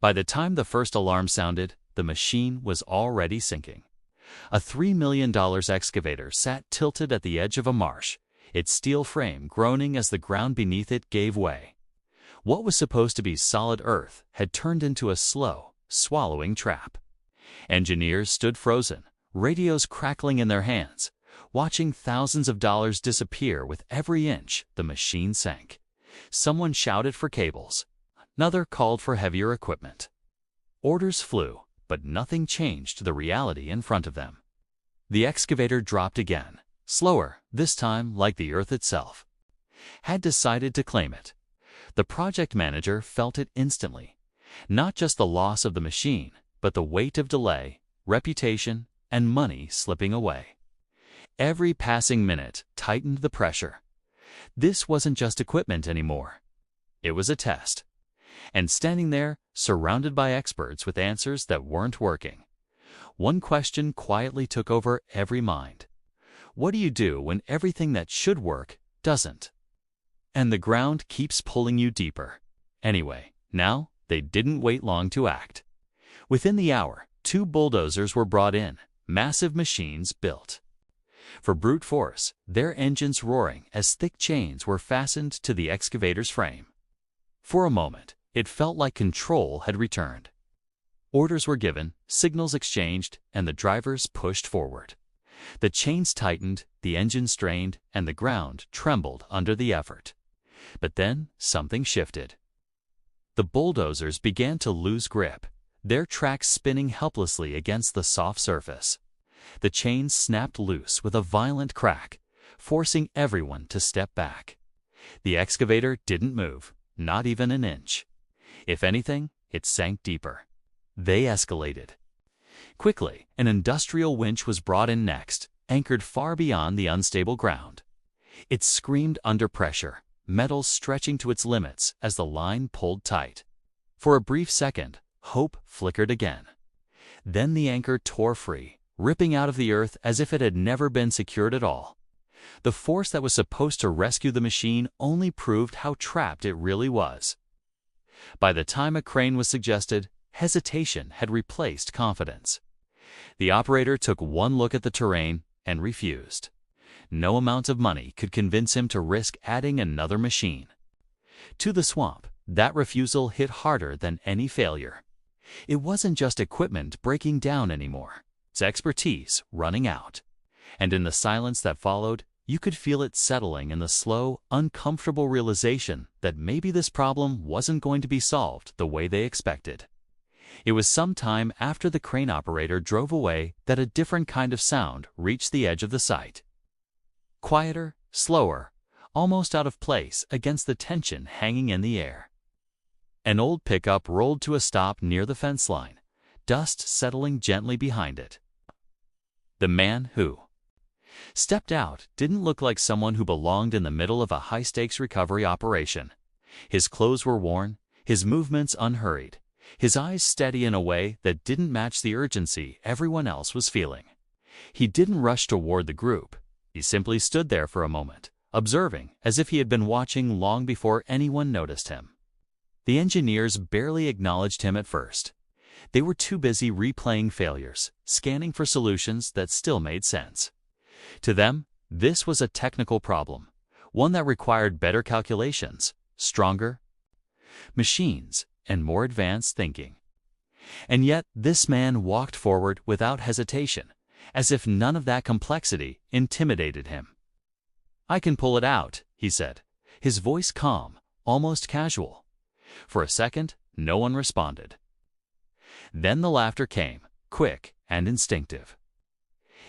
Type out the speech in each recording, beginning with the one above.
By the time the first alarm sounded, the machine was already sinking. A $3 million excavator sat tilted at the edge of a marsh, its steel frame groaning as the ground beneath it gave way. What was supposed to be solid earth had turned into a slow, swallowing trap. Engineers stood frozen, radios crackling in their hands, watching thousands of dollars disappear with every inch the machine sank. Someone shouted for cables. Another called for heavier equipment. Orders flew, but nothing changed the reality in front of them. The excavator dropped again, slower, this time like the earth itself. Had decided to claim it. The project manager felt it instantly. Not just the loss of the machine, but the weight of delay, reputation, and money slipping away. Every passing minute tightened the pressure. This wasn't just equipment anymore. It was a test. And standing there, surrounded by experts with answers that weren't working, one question quietly took over every mind. What do you do when everything that should work doesn't? And the ground keeps pulling you deeper. Anyway, now they didn't wait long to act. Within the hour, 2 bulldozers were brought in, massive machines built. For brute force, their engines roaring as thick chains were fastened to the excavator's frame. For a moment, it felt like control had returned. Orders were given, signals exchanged, and the drivers pushed forward. The chains tightened, the engine strained, and the ground trembled under the effort. But then something shifted. The bulldozers began to lose grip, their tracks spinning helplessly against the soft surface. The chains snapped loose with a violent crack, forcing everyone to step back. The excavator didn't move, not even an inch. If anything, it sank deeper. They escalated. Quickly, an industrial winch was brought in next, anchored far beyond the unstable ground. It screamed under pressure, metal stretching to its limits as the line pulled tight. For a brief second, hope flickered again. Then the anchor tore free, ripping out of the earth as if it had never been secured at all. The force that was supposed to rescue the machine only proved how trapped it really was. By the time a crane was suggested, hesitation had replaced confidence. The operator took one look at the terrain and refused. No amount of money could convince him to risk adding another machine. To the swamp, that refusal hit harder than any failure. It wasn't just equipment breaking down anymore. Its expertise running out. And in the silence that followed, you could feel it settling in the slow, uncomfortable realization that maybe this problem wasn't going to be solved the way they expected. It was some time after the crane operator drove away that a different kind of sound reached the edge of the site. Quieter, slower, almost out of place against the tension hanging in the air. An old pickup rolled to a stop near the fence line, dust settling gently behind it. The man who stepped out didn't look like someone who belonged in the middle of a high-stakes recovery operation. His clothes were worn, his movements unhurried, his eyes steady in a way that didn't match the urgency everyone else was feeling. He didn't rush toward the group. He simply stood there for a moment, observing as if he had been watching long before anyone noticed him. The engineers barely acknowledged him at first. They were too busy replaying failures, scanning for solutions that still made sense. To them, this was a technical problem, one that required better calculations, stronger machines, and more advanced thinking. And yet, this man walked forward without hesitation, as if none of that complexity intimidated him. "I can pull it out," he said, his voice calm, almost casual. For a second, no one responded. Then the laughter came, quick and instinctive.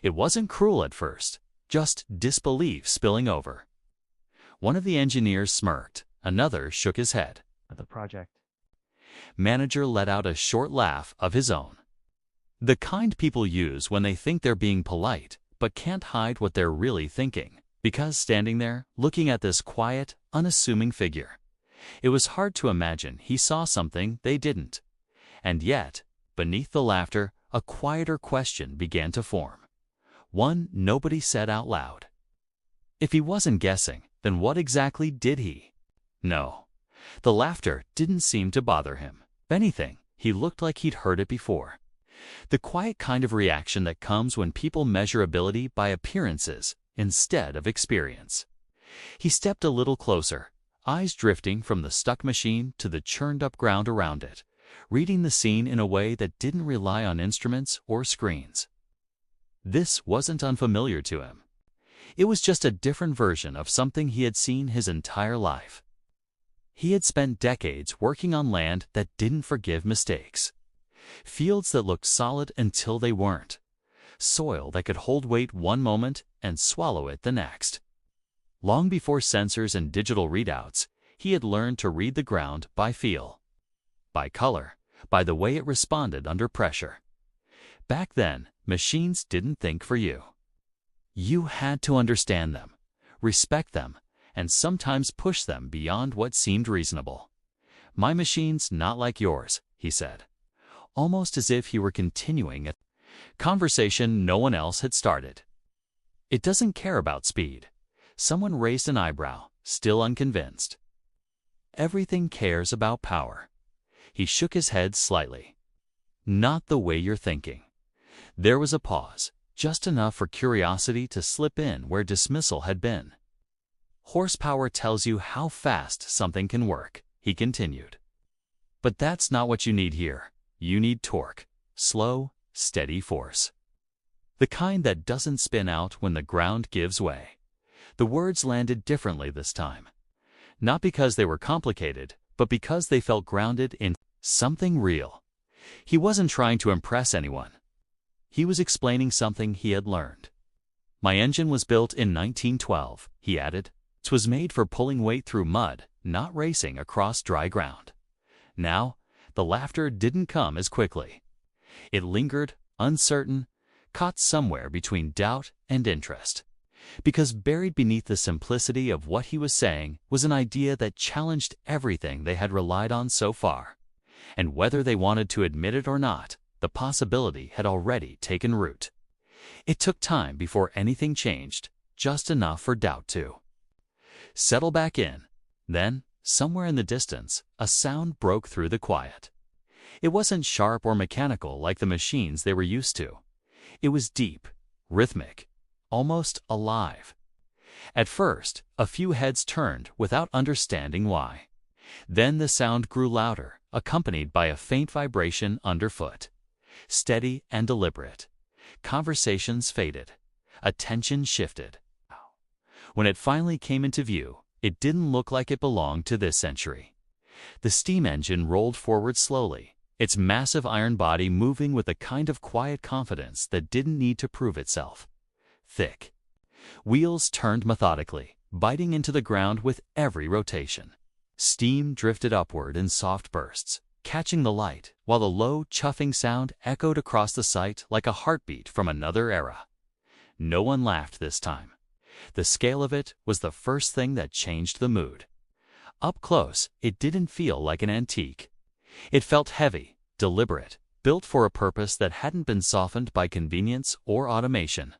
It wasn't cruel at first, just disbelief spilling over. One of the engineers smirked, another shook his head. The project manager let out a short laugh of his own. The kind people use when they think they're being polite, but can't hide what they're really thinking. Because standing there, looking at this quiet, unassuming figure, it was hard to imagine he saw something they didn't. And yet, beneath the laughter, a quieter question began to form. One nobody said out loud. If he wasn't guessing, then what exactly did he? No. The laughter didn't seem to bother him. If anything, He looked like he'd heard it before. The quiet kind of reaction that comes when people measure ability by appearances instead of experience. He stepped a little closer, eyes drifting from the stuck machine to the churned-up ground around it, reading the scene in a way that didn't rely on instruments or screens. This wasn't unfamiliar to him. It was just a different version of something he had seen his entire life. He had spent decades working on land that didn't forgive mistakes. Fields that looked solid until they weren't. Soil that could hold weight one moment and swallow it the next. Long before sensors and digital readouts, he had learned to read the ground by feel, by color, by the way it responded under pressure. Back then, machines didn't think for you. You had to understand them, respect them, and sometimes push them beyond what seemed reasonable. "My machine's not like yours," he said, almost as if he were continuing a conversation no one else had started. "It doesn't care about speed." Someone raised an eyebrow, still unconvinced. "Everything cares about power." He shook his head slightly. "Not the way you're thinking." There was a pause, just enough for curiosity to slip in where dismissal had been. "Horsepower tells you how fast something can work," he continued. "But that's not what you need here. You need torque, slow, steady force. The kind that doesn't spin out when the ground gives way." The words landed differently this time. Not because they were complicated, but because they felt grounded in something real. He wasn't trying to impress anyone. He was explaining something he had learned. "My engine was built in 1912, he added. It was made for pulling weight through mud, not racing across dry ground." Now, the laughter didn't come as quickly. It lingered, uncertain, caught somewhere between doubt and interest. Because buried beneath the simplicity of what he was saying was an idea that challenged everything they had relied on so far. And whether they wanted to admit it or not, the possibility had already taken root. It took time before anything changed, just enough for doubt to settle back in. Then, somewhere in the distance, a sound broke through the quiet. It wasn't sharp or mechanical like the machines they were used to. It was deep, rhythmic, almost alive. At first, a few heads turned without understanding why. Then the sound grew louder, accompanied by a faint vibration underfoot. Steady and deliberate. Conversations faded. Attention shifted. When it finally came into view, it didn't look like it belonged to this century. The steam engine rolled forward slowly, its massive iron body moving with a kind of quiet confidence that didn't need to prove itself. Thick. Wheels turned methodically, biting into the ground with every rotation. Steam drifted upward in soft bursts, catching the light, while the low, chuffing sound echoed across the site like a heartbeat from another era. No one laughed this time. The scale of it was the first thing that changed the mood. Up close, it didn't feel like an antique. It felt heavy, deliberate, built for a purpose that hadn't been softened by convenience or automation.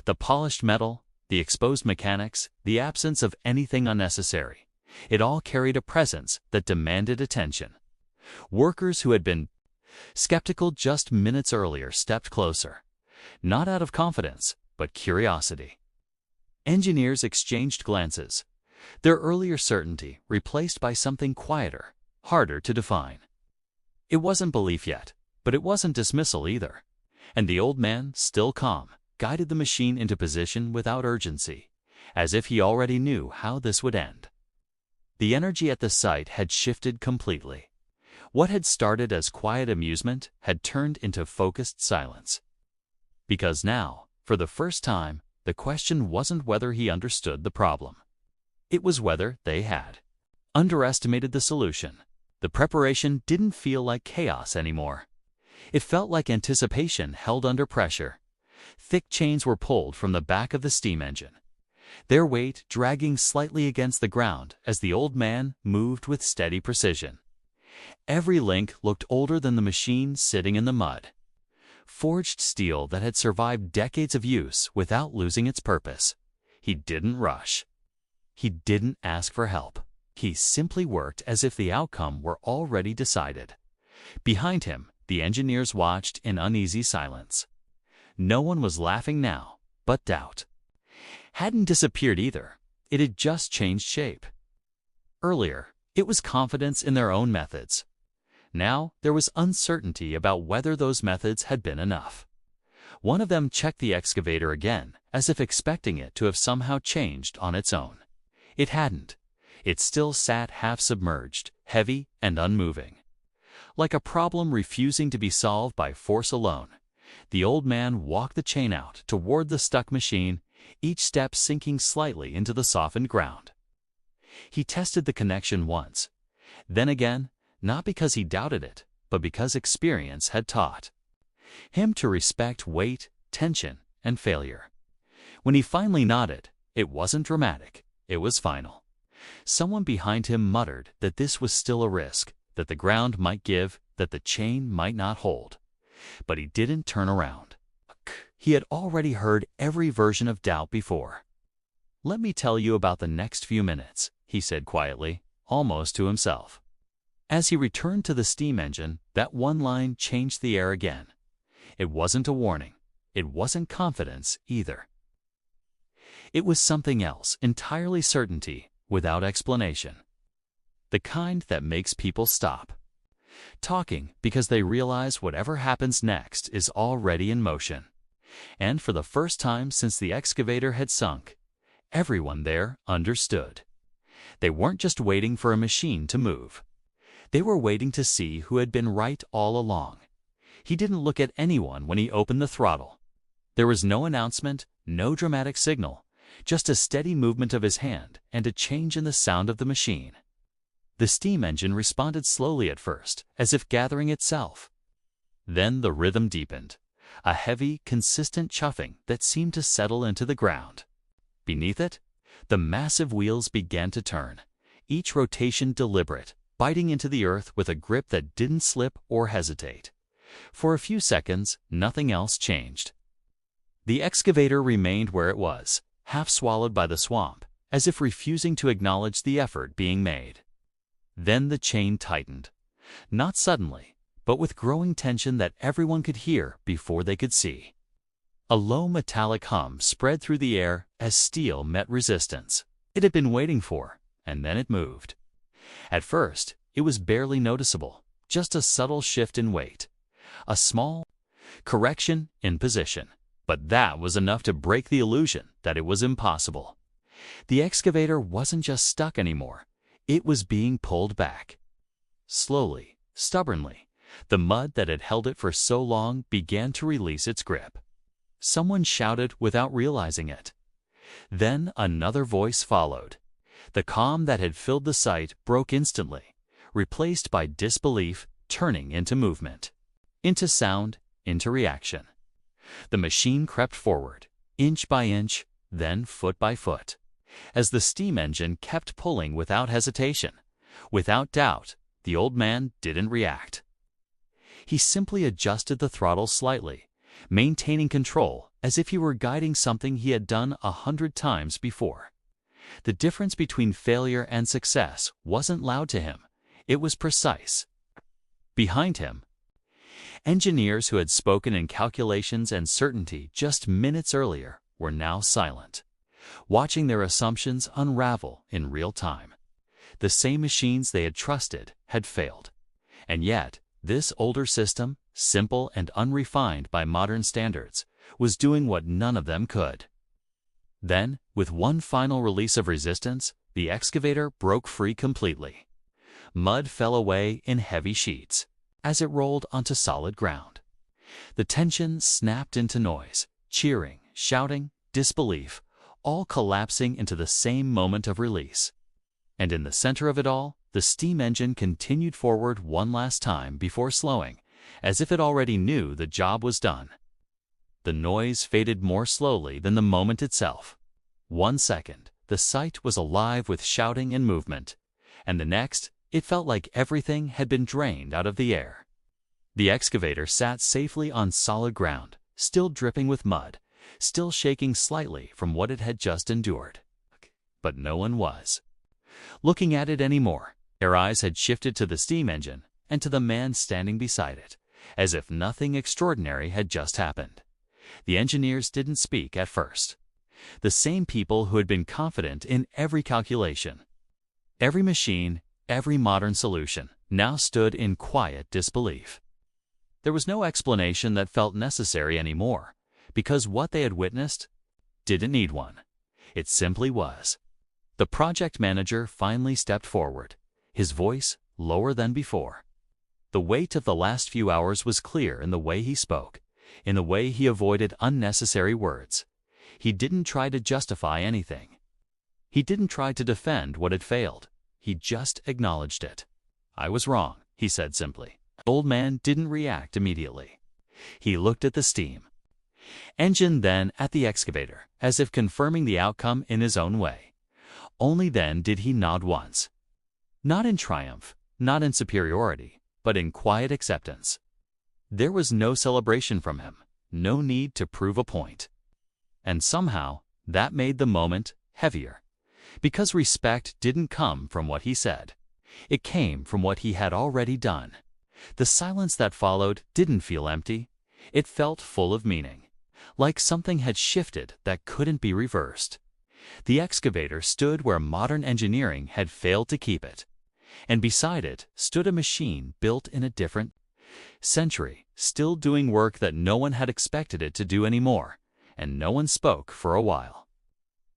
The polished metal, the exposed mechanics, the absence of anything unnecessary. It all carried a presence that demanded attention. Workers who had been skeptical just minutes earlier stepped closer, not out of confidence, but curiosity. Engineers exchanged glances, their earlier certainty replaced by something quieter, harder to define. It wasn't belief yet, but it wasn't dismissal either. And the old man, still calm, guided the machine into position without urgency, as if he already knew how this would end. The energy at the site had shifted completely. What had started as quiet amusement had turned into focused silence. Because now, for the first time, the question wasn't whether he understood the problem. It was whether they had underestimated the solution. The preparation didn't feel like chaos anymore. It felt like anticipation held under pressure. Thick chains were pulled from the back of the steam engine, their weight dragging slightly against the ground as the old man moved with steady precision. Every link looked older than the machine sitting in the mud. Forged steel that had survived decades of use without losing its purpose. He didn't rush. He didn't ask for help. He simply worked as if the outcome were already decided. Behind him, the engineers watched in uneasy silence. No one was laughing now, but doubt hadn't disappeared either. It had just changed shape. Earlier, it was confidence in their own methods. Now, there was uncertainty about whether those methods had been enough. One of them checked the excavator again, as if expecting it to have somehow changed on its own. It hadn't. It still sat half-submerged, heavy and unmoving. Like a problem refusing to be solved by force alone, the old man walked the chain out toward the stuck machine, each step sinking slightly into the softened ground. He tested the connection once, then again, not because he doubted it, but because experience had taught him to respect weight, tension, and failure. When he finally nodded, it wasn't dramatic, it was final. Someone behind him muttered that this was still a risk, that the ground might give, that the chain might not hold. But he didn't turn around. He had already heard every version of doubt before. "Let me tell you about the next few minutes," he said quietly, almost to himself. As he returned to the steam engine, that one line changed the air again. It wasn't a warning. It wasn't confidence either. It was something else, entirely certainty, without explanation. The kind that makes people stop talking because they realize whatever happens next is already in motion. And for the first time since the excavator had sunk, everyone there understood. They weren't just waiting for a machine to move. They were waiting to see who had been right all along. He didn't look at anyone when he opened the throttle. There was no announcement, no dramatic signal, just a steady movement of his hand and a change in the sound of the machine. The steam engine responded slowly at first, as if gathering itself. Then the rhythm deepened, a heavy, consistent chuffing that seemed to settle into the ground. Beneath it, the massive wheels began to turn, each rotation deliberate, biting into the earth with a grip that didn't slip or hesitate. For a few seconds, nothing else changed. The excavator remained where it was, half swallowed by the swamp, as if refusing to acknowledge the effort being made. Then the chain tightened, not suddenly, but with growing tension that everyone could hear before they could see. A low metallic hum spread through the air as steel met resistance. It had been waiting for, and then it moved. At first, it was barely noticeable, just a subtle shift in weight, a small correction in position. But that was enough to break the illusion that it was impossible. The excavator wasn't just stuck anymore. It was being pulled back. Slowly, stubbornly, the mud that had held it for so long began to release its grip. Someone shouted without realizing it. Then another voice followed. The calm that had filled the sight broke instantly, replaced by disbelief turning into movement, into sound, into reaction. The machine crept forward, inch by inch, then foot by foot, as the steam engine kept pulling without hesitation. Without doubt, the old man didn't react. He simply adjusted the throttle slightly, maintaining control as if he were guiding something he had done 100 times before. The difference between failure and success wasn't loud to him. It was precise. Behind him, engineers who had spoken in calculations and certainty just minutes earlier were now silent, watching their assumptions unravel in real time. The same machines they had trusted had failed. And yet, this older system, simple and unrefined by modern standards, was doing what none of them could. Then, with one final release of resistance, the excavator broke free completely. Mud fell away in heavy sheets as it rolled onto solid ground. The tension snapped into noise, cheering, shouting, disbelief, all collapsing into the same moment of release. And in the center of it all, the steam engine continued forward one last time before slowing, as if it already knew the job was done. The noise faded more slowly than the moment itself. 1 second, the site was alive with shouting and movement, and the next, it felt like everything had been drained out of the air. The excavator sat safely on solid ground, still dripping with mud, still shaking slightly from what it had just endured. But no one was looking at it anymore. Their eyes had shifted to the steam engine, and to the man standing beside it, as if nothing extraordinary had just happened. The engineers didn't speak at first. The same people who had been confident in every calculation, every machine, every modern solution, now stood in quiet disbelief. There was no explanation that felt necessary anymore, because what they had witnessed didn't need one. It simply was. The project manager finally stepped forward, his voice lower than before. The weight of the last few hours was clear in the way he spoke, in the way he avoided unnecessary words. He didn't try to justify anything. He didn't try to defend what had failed. He just acknowledged it. "I was wrong," he said simply. The old man didn't react immediately. He looked at the steam engine, then at the excavator, as if confirming the outcome in his own way. Only then did he nod once. Not in triumph, not in superiority, but in quiet acceptance. There was no celebration from him, no need to prove a point. And somehow, that made the moment heavier, because respect didn't come from what he said. It came from what he had already done. The silence that followed didn't feel empty. It felt full of meaning, like something had shifted that couldn't be reversed. The excavator stood where modern engineering had failed to keep it, and beside it stood a machine built in a different century, still doing work that no one had expected it to do anymore, and no one spoke for a while,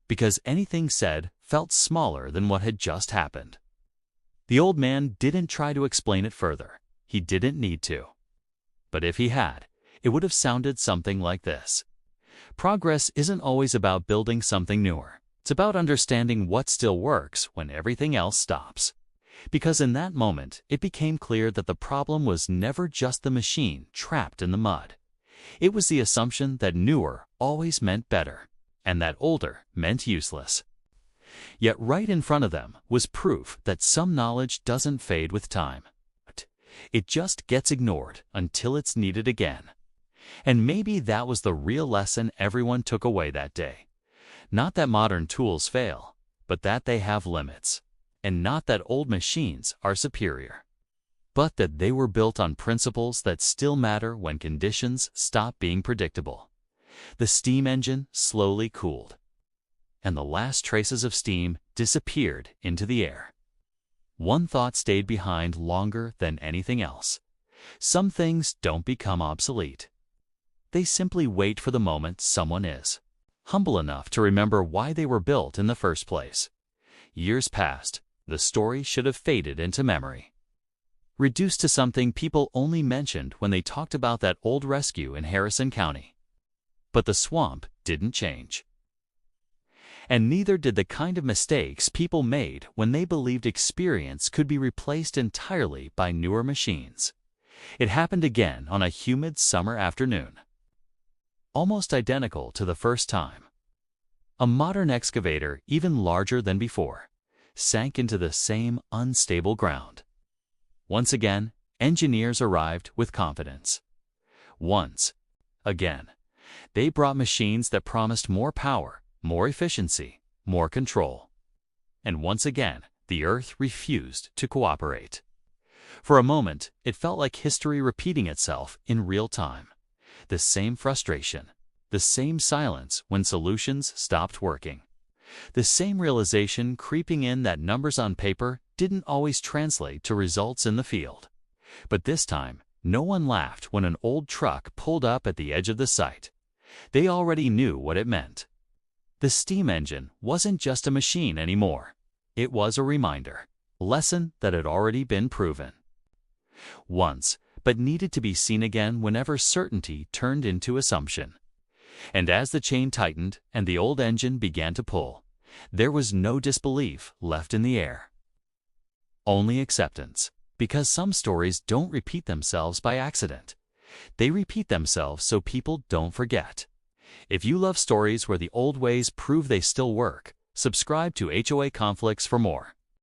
because anything said felt smaller than what had just happened. The old man didn't try to explain it further. He didn't need to. But if he had, it would have sounded something like this. Progress isn't always about building something newer. It's about understanding what still works when everything else stops. Because in that moment, it became clear that the problem was never just the machine trapped in the mud. It was the assumption that newer always meant better, and that older meant useless. Yet right in front of them was proof that some knowledge doesn't fade with time. It just gets ignored until it's needed again. And maybe that was the real lesson everyone took away that day. Not that modern tools fail, but that they have limits. And not that old machines are superior, but that they were built on principles that still matter when conditions stop being predictable. The steam engine slowly cooled, and the last traces of steam disappeared into the air. One thought stayed behind longer than anything else. Some things don't become obsolete. They simply wait for the moment someone is humble enough to remember why they were built in the first place. Years passed. The story should have faded into memory, reduced to something people only mentioned when they talked about that old rescue in Harrison County. But the swamp didn't change. And neither did the kind of mistakes people made when they believed experience could be replaced entirely by newer machines. It happened again on a humid summer afternoon, almost identical to the first time. A modern excavator, even larger than before, sank into the same unstable ground. Once again, engineers arrived with confidence. Once again, they brought machines that promised more power, more efficiency, more control. And once again, the earth refused to cooperate. For a moment, it felt like history repeating itself in real time. The same frustration, the same silence when solutions stopped working. The same realization creeping in that numbers on paper didn't always translate to results in the field. But this time, no one laughed when an old truck pulled up at the edge of the site. They already knew what it meant. The steam engine wasn't just a machine anymore. It was a reminder, a lesson that had already been proven once, but needed to be seen again whenever certainty turned into assumption. And as the chain tightened and the old engine began to pull, there was no disbelief left in the air. Only acceptance, because some stories don't repeat themselves by accident. They repeat themselves so people don't forget. If you love stories where the old ways prove they still work, subscribe to HOA Conflicts for more.